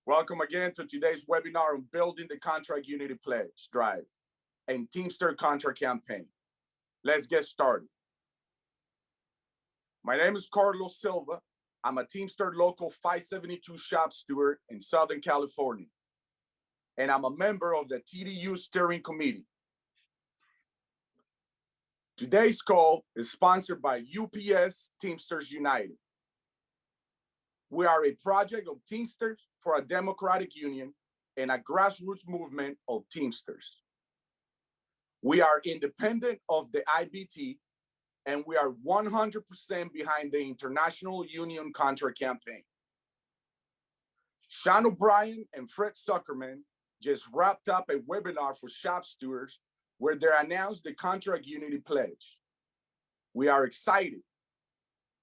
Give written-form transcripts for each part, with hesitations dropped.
Welcome again to today's webinar on building the Contract Unity Pledge Drive and Teamster Contract Campaign. Let's get started. My name is Carlos Silva. I'm a Teamster Local 572 shop steward in Southern California, and I'm a member of the TDU Steering Committee. Today's call is sponsored by UPS Teamsters United. We are a project of Teamsters for a democratic union and a grassroots movement of Teamsters. We are independent of the IBT, and we are 100% behind the International Union Contract Campaign. Sean O'Brien and Fred Zuckerman just wrapped up a webinar for shop stewards where they announced the Contract Unity Pledge. We are excited,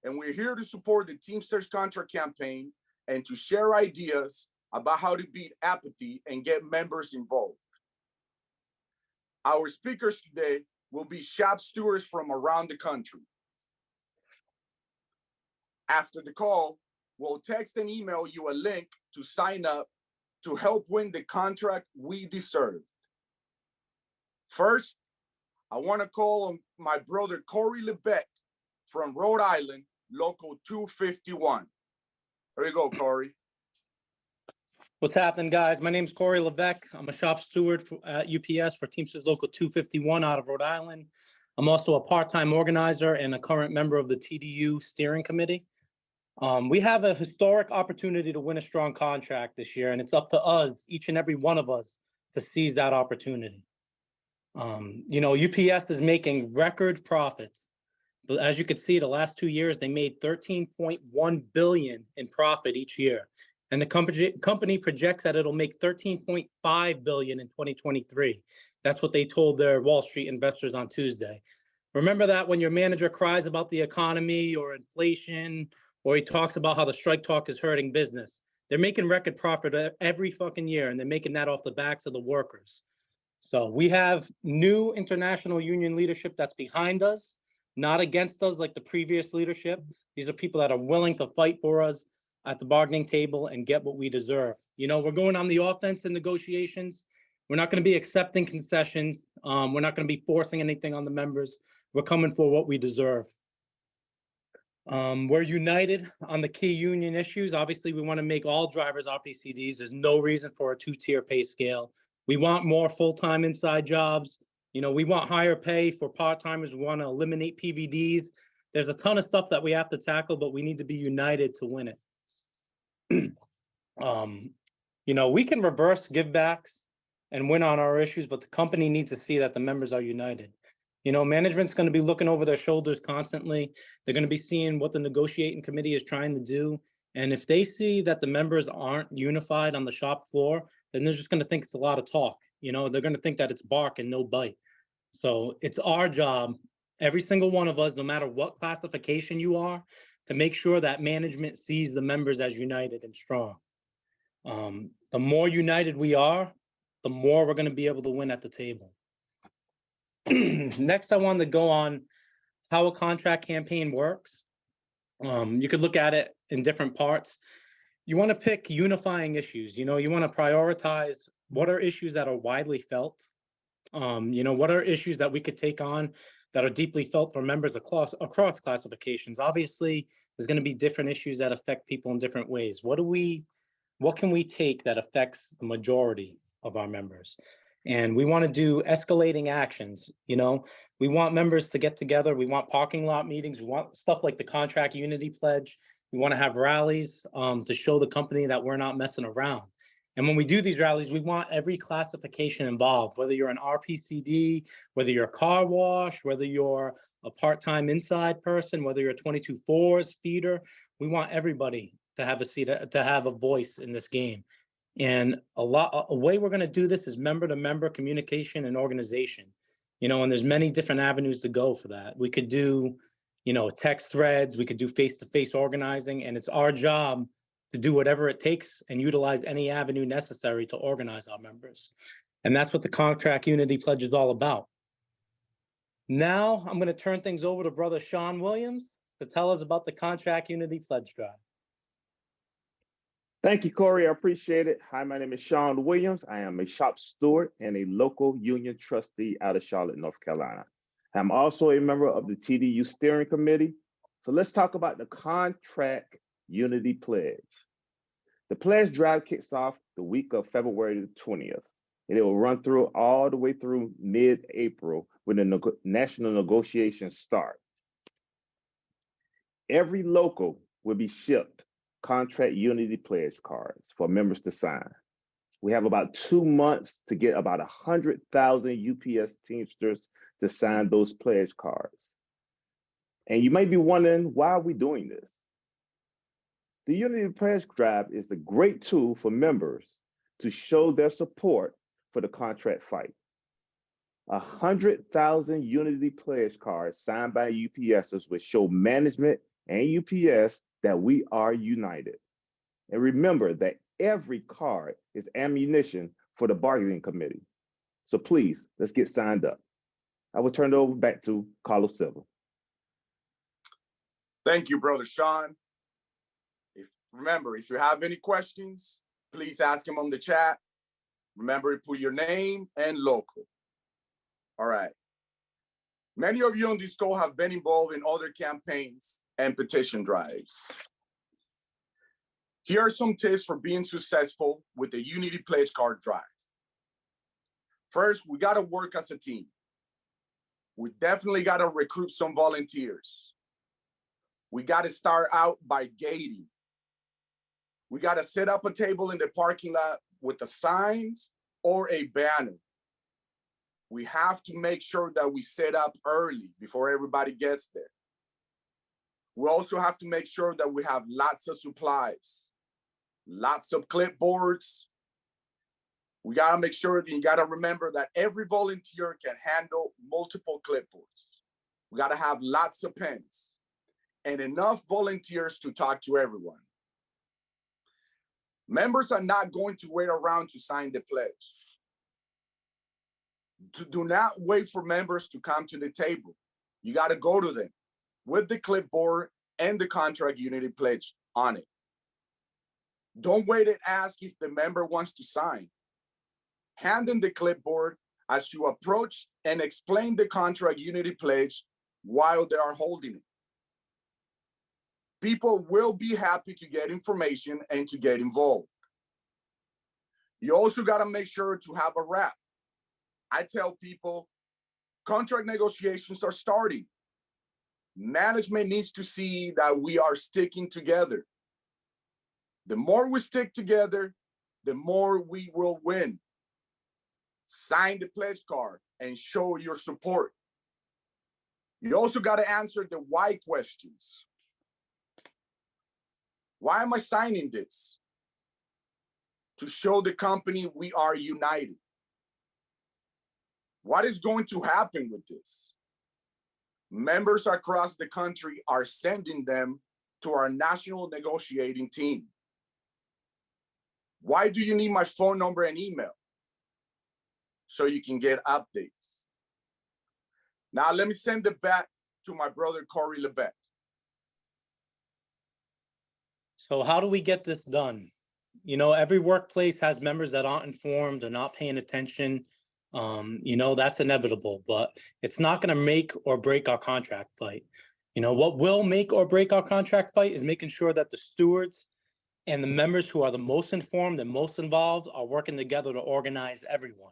and we're here to support the Teamsters Contract Campaign and to share ideas about how to beat apathy and get members involved. Our speakers today will be shop stewards from around the country. After the call, we'll text and email you a link to sign up to help win the contract we deserve. First, I want to call on my brother Corey Lebeck from Rhode Island, Local 251. There you go, Corey. What's happening, guys? My name is Corey Levesque. I'm a shop steward at UPS for Teamsters Local 251 out of Rhode Island. I'm also a part-time organizer and a current member of the TDU Steering Committee. We have a historic opportunity to win a strong contract this year, and it's up to us, each and every one of us, to seize that opportunity. UPS is making record profits. But as you can see, the last 2 years, they made $13.1 billion in profit each year. And the company projects that it'll make $13.5 billion in 2023. That's what they told their Wall Street investors on Tuesday. Remember that when your manager cries about the economy or inflation, or he talks about how the strike talk is hurting business, they're making record profit every fucking year, and they're making that off the backs of the workers. So we have new international union leadership that's behind us, not against us like the previous leadership. These are people that are willing to fight for us at the bargaining table and get what we deserve. We're going on the offense in negotiations. We're not going to be accepting concessions. We're not going to be forcing anything on the members. We're coming for what we deserve. We're united on the key union issues. Obviously, we want to make all drivers RPCDs. There's no reason for a two-tier pay scale. We want more full-time inside jobs. We want higher pay for part-timers. We want to eliminate PVDs. There's a ton of stuff that we have to tackle, but we need to be united to win it. We can reverse givebacks and win on our issues, but the company needs to see that the members are united. Management's going to be looking over their shoulders constantly. They're going to be seeing what the negotiating committee is trying to do. And if they see that the members aren't unified on the shop floor, then they're just going to think it's a lot of talk. They're going to think that it's bark and no bite. So it's our job, every single one of us, no matter what classification you are, to make sure that management sees the members as united and strong. The more united we are, the more we're going to be able to win at the table. Next, I wanted to go on how a contract campaign works. You could look at it in different parts. You want to pick unifying issues. You want to prioritize what are issues that are widely felt. What are issues that we could take on that are deeply felt for members across classifications. Obviously, there's going to be different issues that affect people in different ways. What can we take that affects the majority of our members? And we want to do escalating actions. We want members to get together. We want parking lot meetings. We want stuff like the Contract Unity Pledge. We want to have rallies to show the company that we're not messing around. And when we do these rallies, we want every classification involved, whether you're an RPCD, whether you're a car wash, whether you're a part-time inside person, whether you're a 22/4s feeder. We want everybody to have a seat, to have a voice in this game. And a way we're going to do this is member-to-member communication and organization. And there's many different avenues to go for that. We could do, text threads. We could do face-to-face organizing, and it's our job to do whatever it takes and utilize any avenue necessary to organize our members. And that's what the Contract Unity Pledge is all about. Now I'm going to turn things over to Brother Sean Williams to tell us about the Contract Unity Pledge Drive. Thank you, Corey. I appreciate it. Hi, my name is Sean Williams. I am a shop steward and a local union trustee out of Charlotte, North Carolina. I'm also a member of the TDU Steering Committee. So let's talk about the Contract Unity Pledge. The pledge drive kicks off the week of February the 20th, and it will run through all the way through mid-April when the national negotiations start. Every local will be shipped Contract Unity Pledge cards for members to sign. We have about 2 months to get about 100,000 UPS Teamsters to sign those pledge cards. And you may be wondering, why are we doing this? The Unity Pledge Drive is a great tool for members to show their support for the contract fight. 100,000 Unity Pledge cards signed by UPSers will show management and UPS that we are united. And remember that every card is ammunition for the bargaining committee. So please, let's get signed up. I will turn it over back to Carlos Silva. Thank you, Brother Sean. Remember, if you have any questions, please ask him on the chat. Remember to put your name and local. All right. Many of you on this call have been involved in other campaigns and petition drives. Here are some tips for being successful with the Unity Pledge Card Drive. First, we got to work as a team. We definitely got to recruit some volunteers. We got to start out by gating. We got to set up a table in the parking lot with the signs or a banner. We have to make sure that we set up early before everybody gets there. We also have to make sure that we have lots of supplies, lots of clipboards. We got to make sure that you got to remember that every volunteer can handle multiple clipboards. We got to have lots of pens and enough volunteers to talk to everyone. Members are not going to wait around to sign the pledge. Do not wait for members to come to the table. You got to go to them with the clipboard and the Contract Unity Pledge on it. Don't wait and ask if the member wants to sign. Hand them the clipboard as you approach and explain the Contract Unity Pledge while they are holding it. People will be happy to get information and to get involved. You also got to make sure to have a wrap. I tell people, contract negotiations are starting. Management needs to see that we are sticking together. The more we stick together, the more we will win. Sign the pledge card and show your support. You also got to answer the why questions. Why am I signing this? To show the company we are united. What is going to happen with this? Members across the country are sending them to our national negotiating team. Why do you need my phone number and email? So you can get updates. Now let me send it back to my brother, Corey Lebec. So how do we get this done? You know, every workplace has members that aren't informed or not paying attention. You know, that's inevitable, but it's not going to make or break our contract fight. You know, what will make or break our contract fight is making sure that the stewards and the members who are the most informed and most involved are working together to organize everyone.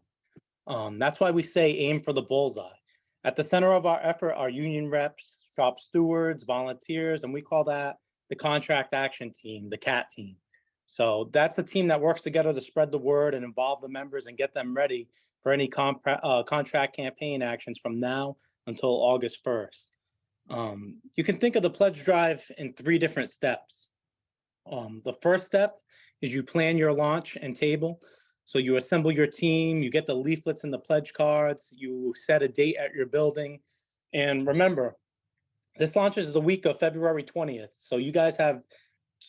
That's why we say aim for the bullseye. At the center of our effort are union reps, shop stewards, volunteers, and we call that the contract action team, the CAT team. So that's the team that works together to spread the word and involve the members and get them ready for any contract campaign actions from now until August 1st. You can think of the pledge drive in 3 different steps. The first step is you plan your launch and table. So you assemble your team, you get the leaflets and the pledge cards, you set a date at your building. And remember, this launches the week of February 20th. So you guys have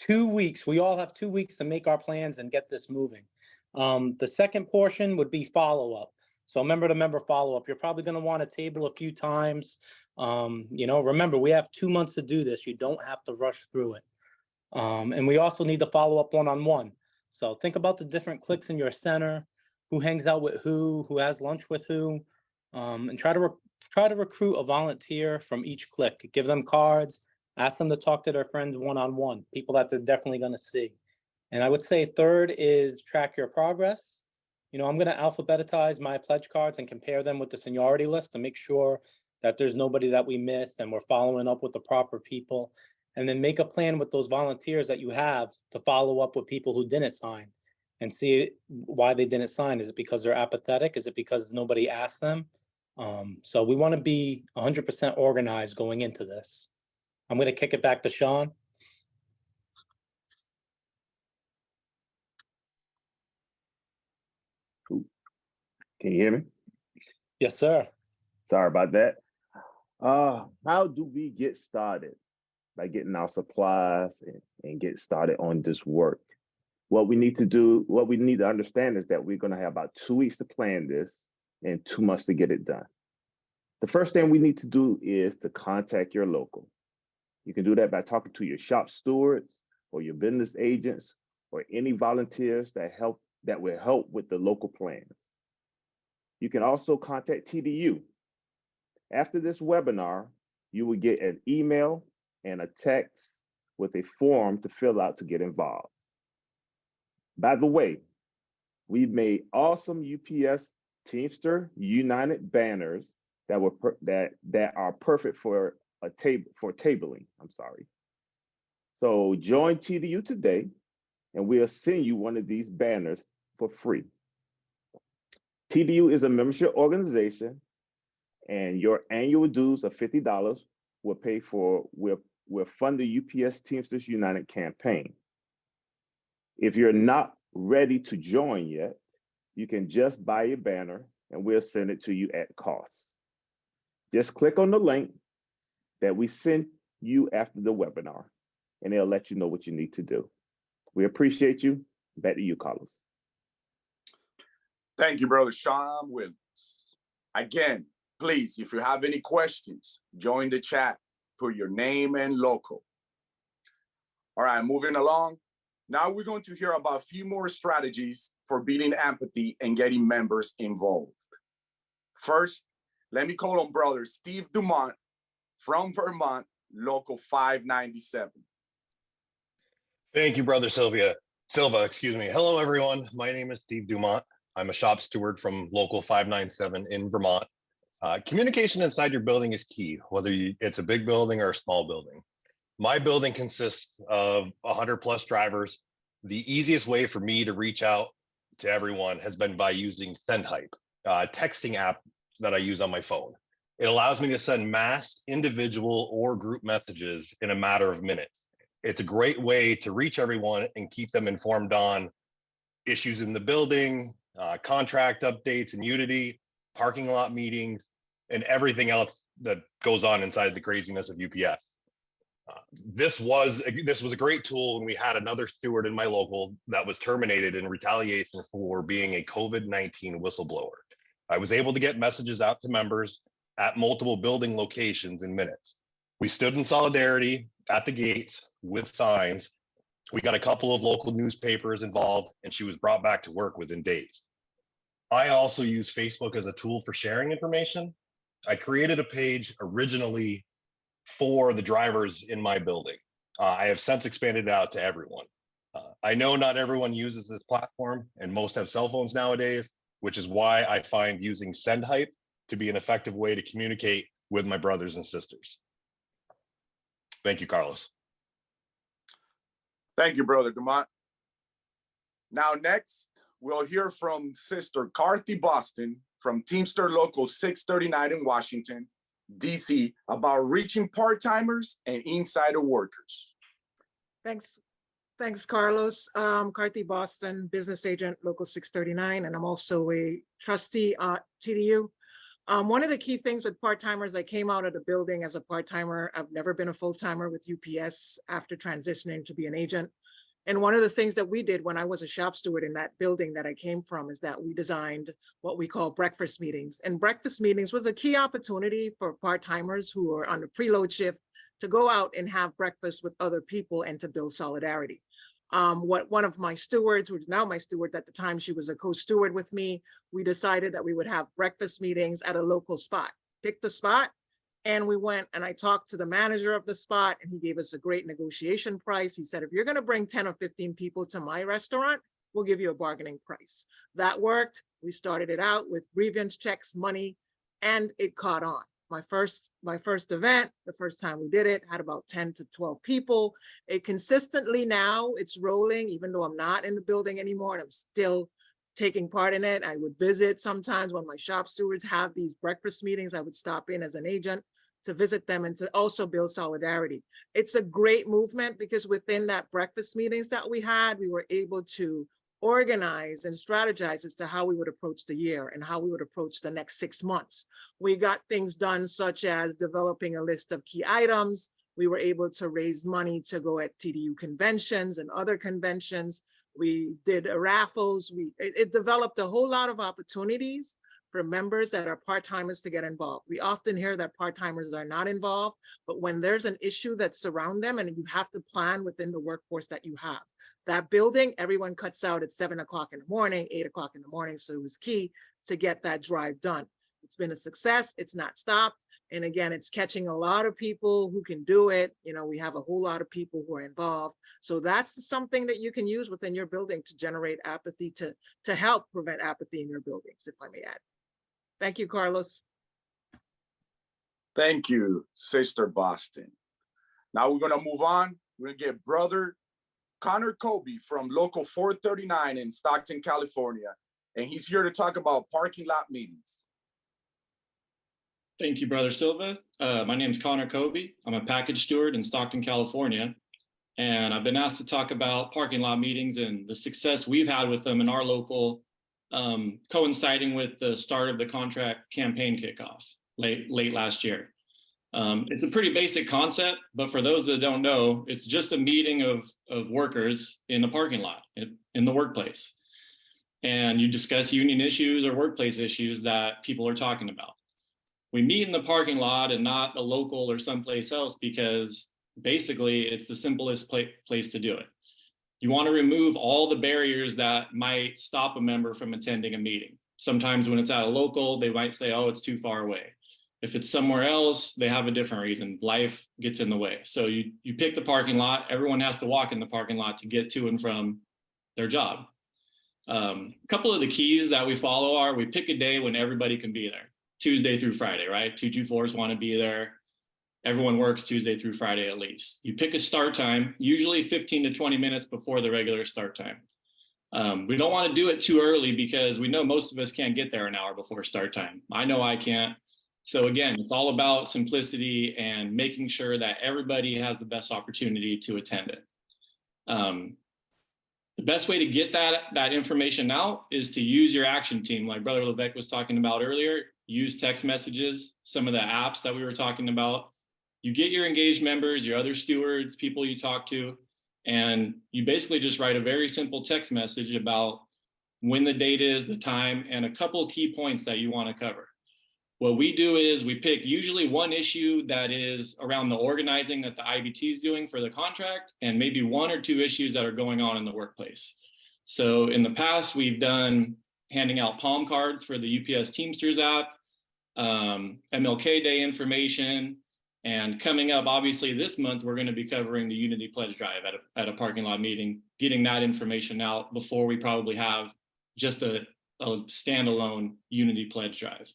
2 weeks. We all have 2 weeks to make our plans and get this moving. The second portion would be follow-up. So member-to-member follow-up. You're probably going to want to table a few times. You know, remember, we have 2 months to do this. You don't have to rush through it. And we also need to follow up one-on-one. So think about the different cliques in your center, who hangs out with who has lunch with who, and try to recruit a volunteer from each clique. Give them cards, ask them to talk to their friends one-on-one, people that they're definitely going to see. And I would say third is track your progress. You know, I'm going to alphabetize my pledge cards and compare them with the seniority list to make sure that there's nobody that we missed and we're following up with the proper people. And then make a plan with those volunteers that you have to follow up with people who didn't sign and see why they didn't sign. Is it because they're apathetic? Is it because nobody asked them? So we want to be 100% organized going into this. I'm going to kick it back to Sean. Can you hear me? Yes, sir. Sorry about that. How do we get started? By getting our supplies and get started on this work. What we need to understand is that we're going to have about 2 weeks to plan this and 2 months to get it done. The first thing we need to do is to contact your local. You can do that by talking to your shop stewards or your business agents or any volunteers that will help with the local plans. You can also contact TDU. After this webinar, you will get an email and a text with a form to fill out to get involved. By the way, we've made awesome UPS Teamsters United banners that are perfect for tabling. I'm sorry. So join TDU today, and we'll send you one of these banners for free. TDU is a membership organization, and your annual dues of $50 will fund the UPS Teamsters United campaign. If you're not ready to join yet, you can just buy a banner and we'll send it to you at cost. Just click on the link that we sent you after the webinar, and it'll let you know what you need to do. We appreciate you. Back to you, Carlos. Thank you, Brother Sean Williams. Again, please, if you have any questions, join the chat. Put your name and local. All right, moving along. Now we're going to hear about a few more strategies for building empathy and getting members involved. First, let me call on Brother Steve Dumont from Vermont, Local 597. Thank you, Brother Silva. Hello, everyone. My name is Steve Dumont. I'm a shop steward from Local 597 in Vermont. Communication inside your building is key, whether it's a big building or a small building. My building consists of 100 plus drivers. The easiest way for me to reach out to everyone has been by using SendHype, a texting app that I use on my phone. It allows me to send mass, individual, or group messages in a matter of minutes. It's a great way to reach everyone and keep them informed on issues in the building, contract updates and Unity, parking lot meetings, and everything else that goes on inside the craziness of UPS. This was a great tool when we had another steward in my local that was terminated in retaliation for being a COVID-19 whistleblower. I was able to get messages out to members at multiple building locations in minutes. We stood in solidarity at the gates with signs. We got a couple of local newspapers involved, and she was brought back to work within days. I also use Facebook as a tool for sharing information. I created a page originally for the drivers in my building. I have since expanded it out to everyone. I know not everyone uses this platform, and most have cell phones nowadays, which is why I find using SendHype to be an effective way to communicate with my brothers and sisters. Thank you, Carlos. Thank you, Brother Dumont. Now, next, we'll hear from Sister Carthy Boston from Teamster Local 639 in Washington, D.C., about reaching part-timers and insider workers. Thanks, Carlos. Carthy Boston, business agent, Local 639, and I'm also a trustee at TDU. One of the key things with part-timers, I came out of the building as a part-timer. I've never been a full-timer with UPS after transitioning to be an agent. And one of the things that we did when I was a shop steward in that building that I came from is that we designed what we call breakfast meetings. And breakfast meetings was a key opportunity for part-timers who are on the preload shift to go out and have breakfast with other people and to build solidarity. What one of my stewards, who's now my steward, at the time she was a co-steward with me, we decided that we would have breakfast meetings at a local spot. Picked a spot, and we went and I talked to the manager of the spot, and he gave us a great negotiation price. He said, if you're going to bring 10 or 15 people to my restaurant, we'll give you a bargaining price. That worked. We started it out with grievance checks, money, and it caught on. My first event, the first time we did it, had about 10 to 12 people. It consistently now, it's rolling, even though I'm not in the building anymore, and I'm still taking part in it. I would visit sometimes when my shop stewards have these breakfast meetings. I would stop in as an agent to visit them and to also build solidarity. It's a great movement because within that breakfast meetings that we had, we were able to organize and strategize as to how we would approach the year and how we would approach the next 6 months. We got things done such as developing a list of key items. We were able to raise money to go at TDU conventions and other conventions. We did raffles. It developed a whole lot of opportunities for members that are part-timers to get involved. We often hear that part-timers are not involved, but when there's an issue that surrounds them and you have to plan within the workforce that you have. That building, everyone cuts out at 7 o'clock in the morning, 8 o'clock in the morning. So it was key to get that drive done. It's been a success. It's not stopped. And again, it's catching a lot of people who can do it. You know, we have a whole lot of people who are involved. So that's something that you can use within your building to generate apathy, to help prevent apathy in your buildings, if I may add. Thank you, Carlos. Thank you, Sister Boston. Now we're gonna move on. We're gonna get Brother Connor Kobe from Local 439 in Stockton, California. And he's here to talk about parking lot meetings. Thank you, Brother Silva. My name is Connor Kobe. I'm a package steward in Stockton, California. And I've been asked to talk about parking lot meetings and the success we've had with them in our local, coinciding with the start of the contract campaign kickoff late last year. It's a pretty basic concept, but for those that don't know, it's just a meeting of workers in the parking lot, in the workplace. And you discuss union issues or workplace issues that people are talking about. We meet in the parking lot and not a local or someplace else because basically it's the simplest place to do it. You want to remove all the barriers that might stop a member from attending a meeting. Sometimes when it's at a local, they might say, oh, it's too far away. If it's somewhere else, they have a different reason. Life gets in the way. So you pick the parking lot. Everyone has to walk in the parking lot to get to and from their job. A couple of the keys that we follow are we pick a day when everybody can be there. Tuesday through Friday, right? 224s want to be there. Everyone works Tuesday through Friday at least. You pick a start time, usually 15 to 20 minutes before the regular start time. We don't want to do it too early because we know most of us can't get there an hour before start time. I know I can't. So again, it's all about simplicity and making sure that everybody has the best opportunity to attend it. The best way to get that information out is to use your action team, like Brother Levesque was talking about earlier. Use text messages, some of the apps that we were talking about. You get your engaged members, your other stewards, people you talk to, and you basically just write a very simple text message about when the date is, the time, and a couple key points that you want to cover. What we do is we pick usually one issue that is around the organizing that the IBT is doing for the contract, and maybe 1 or 2 issues that are going on in the workplace. So in the past, we've done handing out palm cards for the UPS Teamsters app, MLK Day information, and coming up, obviously this month, we're going to be covering the Unity Pledge Drive at a parking lot meeting, getting that information out before we probably have just a standalone Unity Pledge Drive.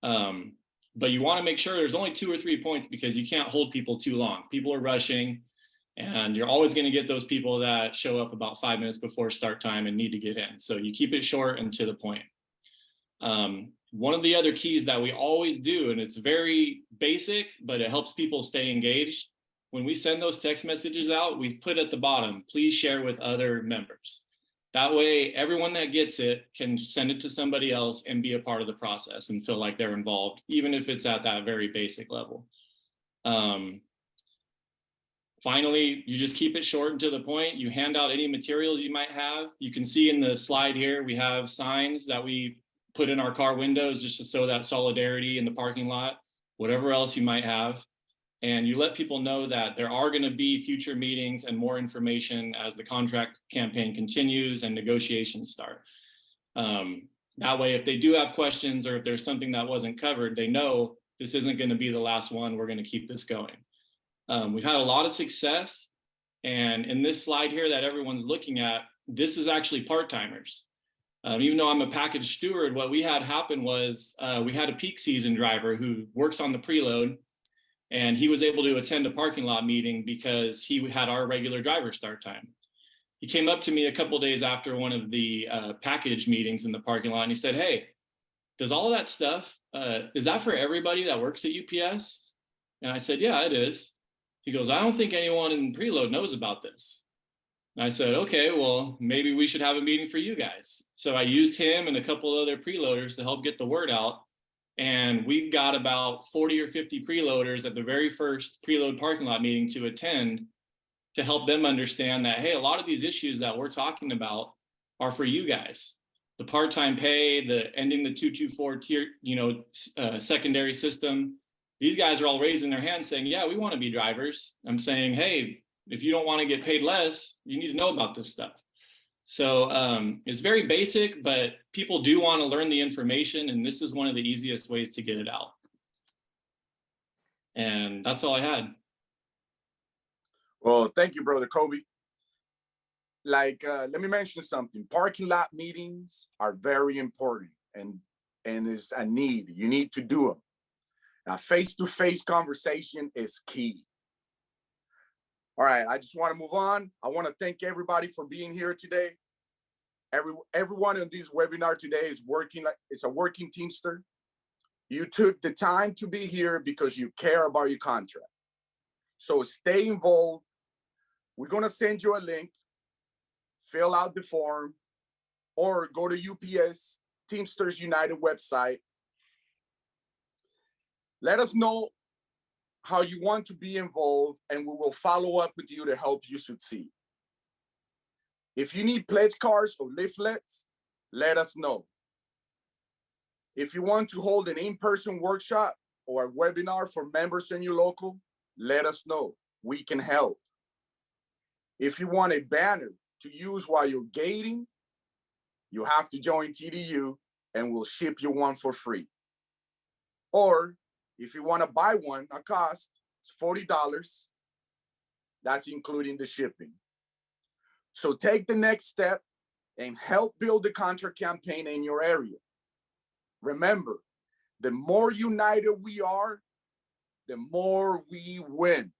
But you want to make sure there's only 2 or 3 points because you can't hold people too long. People are rushing, and you're always going to get those people that show up about 5 minutes before start time and need to get in. So you keep it short and to the point. One of the other keys that we always do, and it's very basic, but it helps people stay engaged. When we send those text messages out, we put at the bottom, please share with other members. That way, everyone that gets it can send it to somebody else and be a part of the process and feel like they're involved, even if it's at that very basic level. Finally, you just keep it short and to the point. You hand out any materials you might have. You can see in the slide here, we have signs that we put in our car windows just to show that solidarity in the parking lot, whatever else you might have. and you let people know that there are going to be future meetings and more information as the contract campaign continues and negotiations start. That way, if they do have questions or if there's something that wasn't covered, they know this isn't going to be the last one. We're going to keep this going. We've had a lot of success. And in this slide here that everyone's looking at, this is actually part-timers. Even though I'm a package steward, what we had happen was we had a peak season driver who works on the preload, and he was able to attend a parking lot meeting because he had our regular driver start time. He came up to me a couple of days after one of the package meetings in the parking lot, and he said, "Hey, does all of that stuff, is that for everybody that works at UPS?" And I said, "Yeah, it is." He goes, "I don't think anyone in preload knows about this." And I said, "Okay, well, maybe we should have a meeting for you guys." So I used him and a couple of other preloaders to help get the word out. And we got about 40 or 50 preloaders at the very first preload parking lot meeting to attend, to help them understand that, hey, a lot of these issues that we're talking about are for you guys. The part-time pay, the ending the 224 tier, secondary system. These guys are all raising their hands saying, yeah, we want to be drivers. I'm saying, hey, if you don't want to get paid less, you need to know about this stuff. So it's very basic, but people do want to learn the information, and this is one of the easiest ways to get it out. And that's all I had. Well, thank you, Brother Kobe. Let me mention something. Parking lot meetings are very important, and it's a need. You need to do them. Now, face-to-face conversation is key. All right, I just want to move on. I want to thank everybody for being here today. Everyone in this webinar today is a working Teamster. You took the time to be here because you care about your contract. So stay involved. We're going to send you a link. Fill out the form, or go to UPS Teamsters United website. Let us know how you want to be involved, and we will follow up with you to help you succeed. If you need pledge cards or leaflets, let us know. If you want to hold an in-person workshop or a webinar for members in your local, let us know. We can help. If you want a banner to use while you're gating, you have to join TDU, and we'll ship you one for free. Or if you want to buy one, a cost, it's $40. That's including the shipping. So take the next step and help build the contract campaign in your area. Remember, the more united we are, the more we win.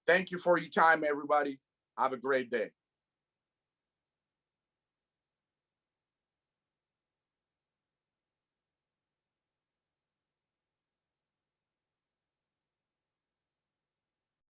Thank you for your time, everybody. Have a great day.